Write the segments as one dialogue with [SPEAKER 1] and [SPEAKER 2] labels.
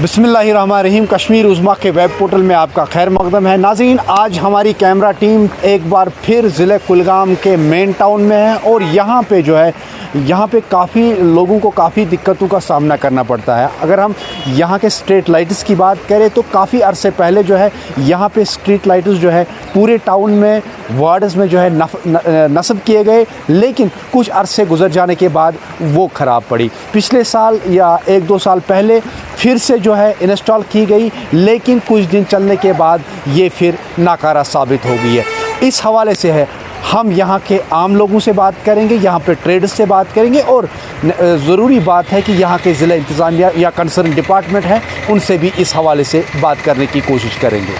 [SPEAKER 1] बिस्मिल्लाहिर्रहमानिर्रहीम। कश्मीर उज़्मा के web portal में आपका खैर मकदम है। नाज़रीन, आज हमारी कैमरा टीम एक बार फिर ज़िले कुलगाम के मेन टाउन में है और यहाँ पे जो है यहाँ पे काफ़ी लोगों को काफ़ी दिक्कतों का सामना करना पड़ता है। अगर हम यहाँ के स्ट्रीट लाइट्स की बात करें तो काफ़ी अरसे पहले जो है यहाँ पे स्ट्रीट लाइट्स जो है पूरे टाउन में वार्ड्स में जो है नस्ब किए गए, लेकिन कुछ अरसे गुजर जाने के बाद वो ख़राब पड़ी। पिछले साल या 1-2 साल पहले फिर से जो है इंस्टॉल की गई, लेकिन कुछ दिन चलने के बाद ये फिर नाकारा साबित हो गई है। इस हवाले से है हम यहाँ के आम लोगों से बात करेंगे, यहाँ पे ट्रेडर्स से बात करेंगे और ज़रूरी बात है कि यहाँ के ज़िला इंतज़ामिया या कंसर्न डिपार्टमेंट है उनसे भी इस हवाले से बात करने की कोशिश करेंगे।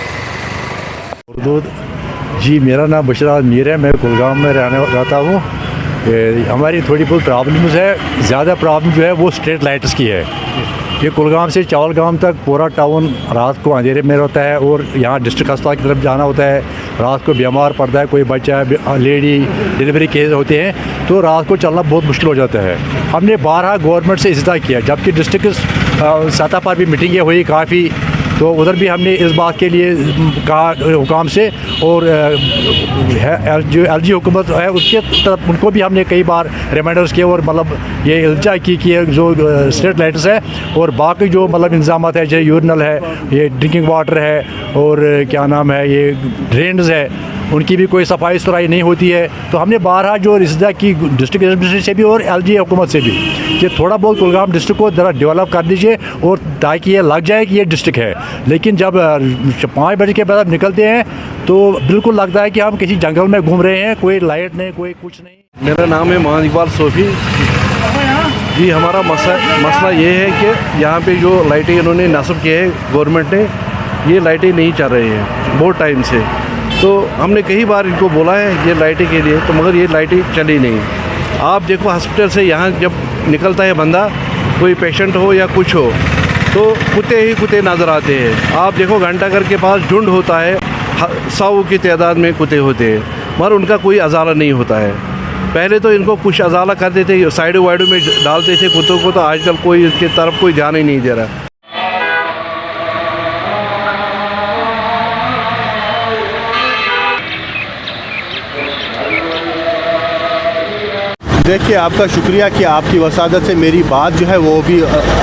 [SPEAKER 2] जी, मेरा नाम बशरा मीर है, मैं कुलगाम में रहता हूँ। हमारी थोड़ी बहुत प्रॉब्लम्स है, ज़्यादा प्रॉब्लम जो है वो स्ट्रीट लाइट्स की है। ये कुलगाम से चावलगाम तक पूरा टाउन रात को अंधेरे में रहता है और यहाँ डिस्ट्रिक्ट अस्पताल की तरफ जाना होता है। रात को बीमार पड़ता है, कोई बच्चा, लेडी, डिलीवरी केस होते हैं तो रात को चलना बहुत मुश्किल हो जाता है। हमने 12 गवर्नमेंट से इस्तेमाल किया, जबकि डिस्ट्रिक्ट सतह पर भी मीटिंगें हुई काफ़ी, तो उधर भी हमने इस बात के लिए कहा हुकाम से, और जो LG हुकूमत है उसके तरफ उनको भी हमने कई बार रिमाइंडर्स किए और मतलब ये इल्जा की कि जो स्ट्रीट लाइट्स है और बाकी जो मतलब इंतजाम है, जैसे यूरिनल है, ये ड्रिंकिंग वाटर है और क्या नाम है, ये ड्रेन्स है, उनकी भी कोई सफाई सुथराई नहीं होती है। तो हमने 12 जो रिश्ता की डिस्ट्रिक्ट एडमिनिस्ट्रेशन से भी और LG हुकूमत से भी कि थोड़ा बहुत कुलगाम डिस्ट्रिक्ट को ज़रा डेवलप कर दीजिए और ताकि ये लग जाए कि ये डिस्ट्रिक्ट है। लेकिन जब 5 बजे के बाद निकलते हैं तो बिल्कुल लगता है कि हम किसी जंगल में घूम रहे हैं, कोई लाइट नहीं, कोई कुछ नहीं।
[SPEAKER 3] मेरा नाम है मोहम्मद इकबाल सोफ़ी जी। हमारा मसला ये है कि यहाँ पे जो लाइटें इन्होंने नस्ब किए हैं गवर्नमेंट ने, ये लाइटें नहीं चल रही हैं बहुत टाइम से। तो हमने कई बार इनको बोला है ये लाइटें के लिए, तो मगर ये लाइटें चली नहीं। आप देखो हॉस्पिटल से यहाँ जब निकलता है बंदा, कोई पेशेंट हो या कुछ हो, तो कुत्ते ही कुत्ते नज़र आते हैं। आप देखो घंटाघर के पास झुंड होता है, 100 की तादाद में कुत्ते होते हैं, मगर उनका कोई अजाला नहीं होता है। पहले तो इनको कुछ अजाला करते थे, साइडों वाइडों में डालते थे कुत्तों को, तो आजकल कोई इसकी तरफ कोई ध्यान ही नहीं दे रहा।
[SPEAKER 1] देखिए, आपका शुक्रिया कि आपकी वसादत से मेरी बात जो है वो भी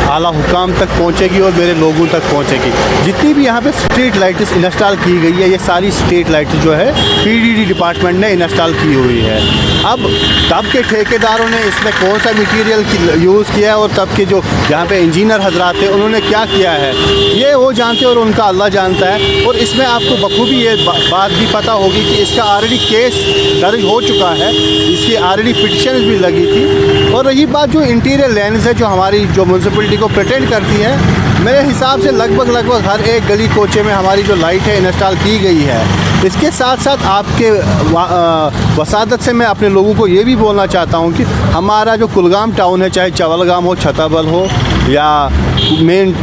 [SPEAKER 1] आला हुकाम तक पहुंचेगी और मेरे लोगों तक पहुंचेगी। जितनी भी यहाँ पे स्ट्रीट लाइट्स इंस्टॉल की गई है, ये सारी स्ट्रीट लाइट्स जो है PDD डिपार्टमेंट ने इंस्टॉल की हुई है। अब तब के ठेकेदारों ने इसमें कौन सा मटीरियल यूज़ किया है और तब के जो यहाँ पे इंजीनियर हजरात थे उन्होंने क्या किया है, ये वो जानते हैं और उनका अल्लाह जानता है। और इसमें आपको बखूबी ये बात भी पता होगी कि इसका ऑलरेडी केस दर्ज हो चुका है, इसकी ऑलरेडी पिटिशन भी लगी थी। और रही बात जो इंटीरियर लेंस है जो हमारी जो म्यूनसिपलिटी को प्रोटेक्ट करती है, मेरे हिसाब से लगभग हर एक गली कोचे में हमारी जो लाइट है इंस्टॉल की गई है। इसके साथ साथ आपके वसादत से मैं अपने लोगों को ये भी बोलना चाहता हूँ कि हमारा जो कुलगाम टाउन है, चाहे चावलगाम हो, छताबल हो या मेन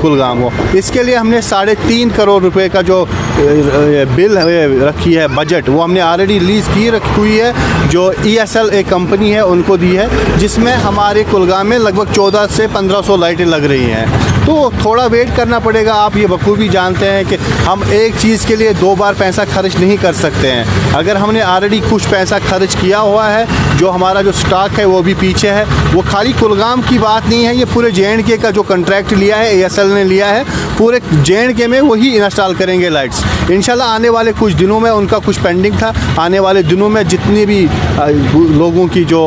[SPEAKER 1] कुलगाम हो, इसके लिए हमने 3.5 करोड़ रुपए का जो बिल रखी है बजट, वो हमने ऑलरेडी रिलीज़ की रखी हुई है, जो ESL एक कंपनी है उनको दी है, जिसमें हमारे कुलगाम में लगभग 1400 से 1500 लाइटें लग रही हैं। तो थोड़ा वेट करना पड़ेगा। आप ये बखूबी जानते हैं कि हम एक चीज़ के लिए 2 बार पैसा खर्च नहीं कर सकते हैं। अगर हमने ऑलरेडी कुछ पैसा खर्च किया हुआ है, जो हमारा जो स्टॉक है वो भी पीछे है, वो खाली कुलगाम की बात नहीं है, ये पूरे JNK का जो कॉन्ट्रैक्ट लिया है ESL ने लिया है, पूरे JNK में वही इंस्टॉल करेंगे लाइट्स। इंशाल्लाह आने वाले कुछ दिनों में, उनका कुछ पेंडिंग था, आने वाले दिनों में जितनी भी लोगों की जो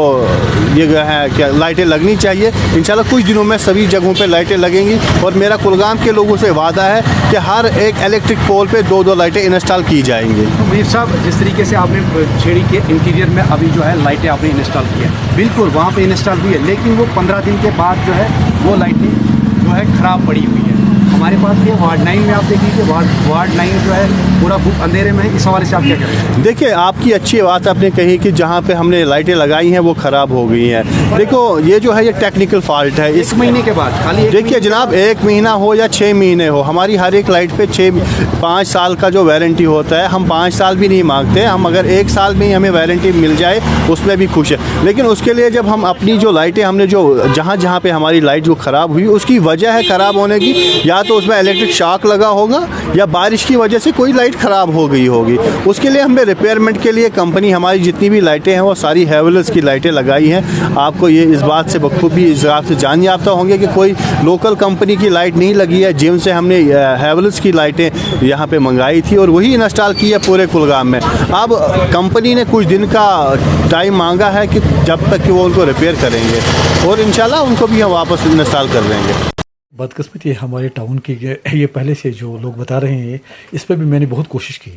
[SPEAKER 1] ये है क्या लाइटें लगनी चाहिए, इंशाल्लाह कुछ दिनों में सभी जगहों पे लाइटें लगेंगी। और मेरा कुलगाम के लोगों से वादा है कि हर एक इलेक्ट्रिक पोल पे 2-2 लाइटें इंस्टॉल की जाएंगी।
[SPEAKER 4] मीर साहब, जिस तरीके से आपने छेड़ी के इंटीरियर में अभी जो है लाइटें आपने इंस्टॉल की है, बिल्कुल वहाँ पे इंस्टॉल हुई है, लेकिन वो 15 दिन के बाद जो है वो लाइटें जो है ख़राब पड़ी हुई है। हमारे पास ये वार्ड 9 में आप देख लीजिए, वार्ड 9 जो है पूरा बुक अंधेरे में है। इस हवाले से आप क्या करें?
[SPEAKER 1] देखिए, आपकी अच्छी बात आपने कही कि जहाँ पे हमने लाइटें लगाई हैं वो ख़राब हो गई हैं। देखो, ये जो है ये टेक्निकल फॉल्ट है।
[SPEAKER 4] इस महीने के बाद खाली
[SPEAKER 1] देखिए जनाब, 1 महीना हो या 6 महीने हो, हमारी हर एक लाइट पे 5 साल का जो वारंटी होता है, हम 5 साल भी नहीं मांगते। हम अगर 1 साल में ही हमें वारंटी मिल जाए उसमें भी खुश है। लेकिन उसके लिए जब हम अपनी जो लाइटें हमने जो जहाँ जहाँ पे हमारी लाइट जो ख़राब हुई उसकी वजह है ख़राब होने की, या तो उसमें इलेक्ट्रिक शॉक लगा होगा या बारिश की वजह से कोई लाइट ख़राब हो गई होगी। उसके लिए हमने रिपेयरमेंट के लिए कंपनी हमारी जितनी भी लाइटें हैं वो सारी हैवेल्स की लाइटें लगाई हैं। आपको ये इस बात से बखूबी इस बात से जान याफ्ता होंगे कि कोई लोकल कंपनी की लाइट नहीं लगी है। जिम से हमने हैवेल्स की लाइटें यहाँ पे मंगाई थी और वही इंस्टॉल की है पूरे कुलगाम में। अब कंपनी ने कुछ दिन का टाइम मांगा है कि जब तक कि वो उनको रिपेयर करेंगे और इंशाल्लाह उनको भी हम वापस इंस्टॉल कर देंगे।
[SPEAKER 5] बदकिस्मती है हमारे टाउन की, ये पहले से जो लोग बता रहे हैं इस पर भी मैंने बहुत कोशिश की।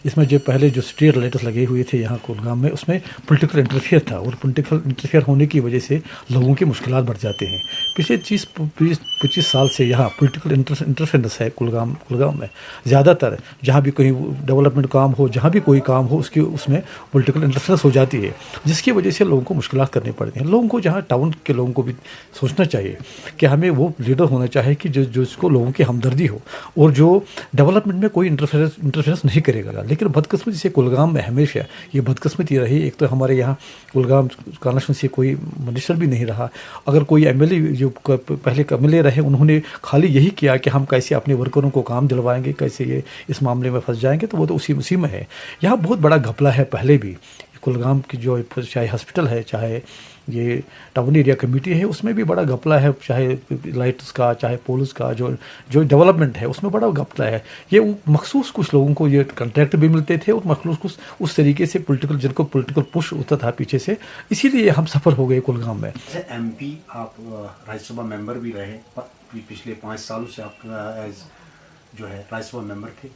[SPEAKER 5] इसमें जो पहले जो स्ट्रीट लाइट्स लगे हुए थे यहाँ कुलगाम में, उसमें पॉलिटिकल इंटरफेयर था और पॉलिटिकल इंटरफेयर होने की वजह से लोगों की मुश्किलात बढ़ जाते हैं। पिछले 20-25 साल से यहाँ पॉलिटिकल इंटरफेरेंस है कुलगाम में। ज़्यादातर जहाँ भी कोई डेवलपमेंट काम हो, जहाँ भी कोई काम हो, उसमें पॉलिटिकल इंटरफेरेंस हो जाती है, जिसकी वजह से लोगों को मुश्किलात करनी पड़ती हैं। लोगों को जहाँ टाउन के लोगों को भी सोचना चाहिए कि हमें वो लीडर होना चाहिए कि जिसको लोगों की हमदर्दी हो और जो डेवलपमेंट में कोई इंटरफेरेंस नहीं करेगा। लेकिन बदकिस्मती से कुलगाम में हमेशा ये बदकिस्मती रही। एक तो हमारे यहाँ कुलगाम कॉन्स्टिट्यूंसी से कोई मिनिस्टर भी नहीं रहा। अगर कोई एमएलए जो पहले एमएलए रहे, उन्होंने खाली यही किया कि हम कैसे अपने वर्करों को काम दिलवाएंगे, कैसे ये इस मामले में फंस जाएंगे, तो वो तो उसी में है। यहाँ बहुत बड़ा घपला है। पहले भी कुलगाम की जो चाहे हॉस्पिटल है, चाहे ये टाउन एरिया कमेटी है, उसमें भी बड़ा घपला है। चाहे लाइट्स का, चाहे पोल्स का, जो डेवलपमेंट है उसमें बड़ा घपला है। ये मखसूस कुछ लोगों को ये कॉन्ट्रैक्ट भी मिलते थे और मखसूस कुछ उस तरीके से जिनको पॉलिटिकल पुश होता था पीछे से, इसीलिए हम सफ़र हो गए कुलगाम में।
[SPEAKER 6] MP आप राज्यसभा मेंबर भी रहे, पिछले 5 सालों से आप एज जो है राज्यसभा मेंबर थे।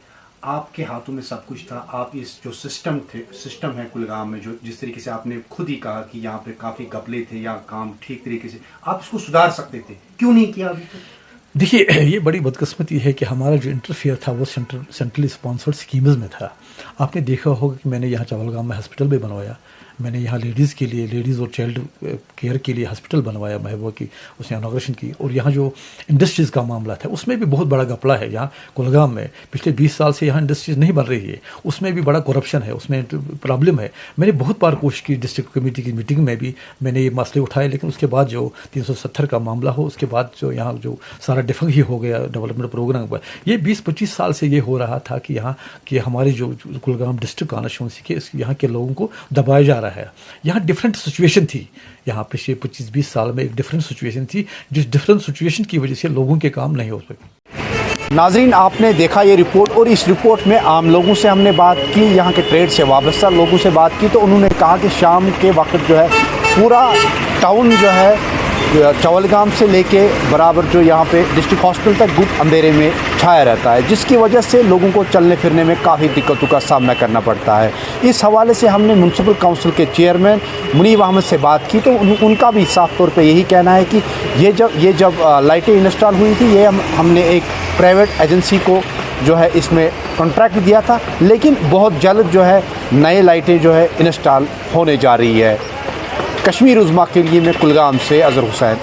[SPEAKER 6] आपके हाथों में सब कुछ था। आप इस जो सिस्टम है कुलगाम में, जो जिस तरीके से आपने खुद ही कहा कि यहाँ पे काफ़ी घपले थे या काम ठीक तरीके से, आप इसको सुधार सकते थे, क्यों नहीं किया अभी तक?
[SPEAKER 5] देखिए, ये बड़ी बदकिस्मती है कि हमारा जो इंटरफेयर था वो सेंट्रली स्पॉन्सर्ड स्कीम्स में था। आपने देखा होगा कि मैंने यहाँ चावलगाम में हॉस्पिटल भी बनवाया, मैंने यहाँ लेडीज़ और चाइल्ड केयर के लिए हॉस्पिटल बनवाया, महबूबा की उसने इनॉग्रेशन की। और यहाँ जो इंडस्ट्रीज़ का मामला था उसमें भी बहुत बड़ा घपला है। यहाँ कुलगाम में पिछले 20 साल से यहाँ इंडस्ट्रीज़ नहीं बन रही है, उसमें भी बड़ा करप्शन है, उसमें प्रॉब्लम है। मैंने बहुत बार कोशिश की, डिस्ट्रिक्ट कमेटी की मीटिंग में भी मैंने ये मसले उठाए, लेकिन उसके बाद जो 370 का मामला हो, उसके बाद जो यहाँ जो सारा डिफंग ही हो गया डेवलपमेंट प्रोग्राम पर। ये 20-25 साल से ये हो रहा था कि यहाँ कि हमारे जो कुलगाम डिस्ट्रिक्ट कॉन्स्टिट्यूंसी के यहाँ के लोगों को दबाया जा रहा है। यहाँ डिफरेंट सिचुएशन थी। यहाँ पिछले 25-20 साल में एक डिफरेंट सिचुएशन थी, जिस डिफरेंट सिचुएशन की वजह से लोगों के काम नहीं हो सके।
[SPEAKER 6] नाजरीन, आपने देखा ये रिपोर्ट, और इस रिपोर्ट में आम लोगों से हमने बात की, यहाँ के ट्रेड से वाबस्ता लोगों से बात की, तो उन्होंने कहा कि शाम के वक्त जो है पूरा टाउन जो है चावलगाम से लेके बराबर जो यहाँ पे डिस्ट्रिक्ट हॉस्पिटल तक गुप्त अंधेरे में छाया रहता है, जिसकी वजह से लोगों को चलने फिरने में काफ़ी दिक्कतों का सामना करना पड़ता है। इस हवाले से हमने म्युनिसिपल काउंसिल के चेयरमैन मुनीब अहमद से बात की, तो उनका भी साफ तौर पे यही कहना है कि ये जब लाइटें इंस्टॉल हुई थी, ये हमने एक प्राइवेट एजेंसी को जो है इसमें कॉन्ट्रैक्ट दिया था, लेकिन बहुत जल्द जो है नए लाइटें जो है इंस्टॉल होने जा रही है। कश्मीर उज़्मा के लिए मैं कुलगाम से अज़हर हुसैन।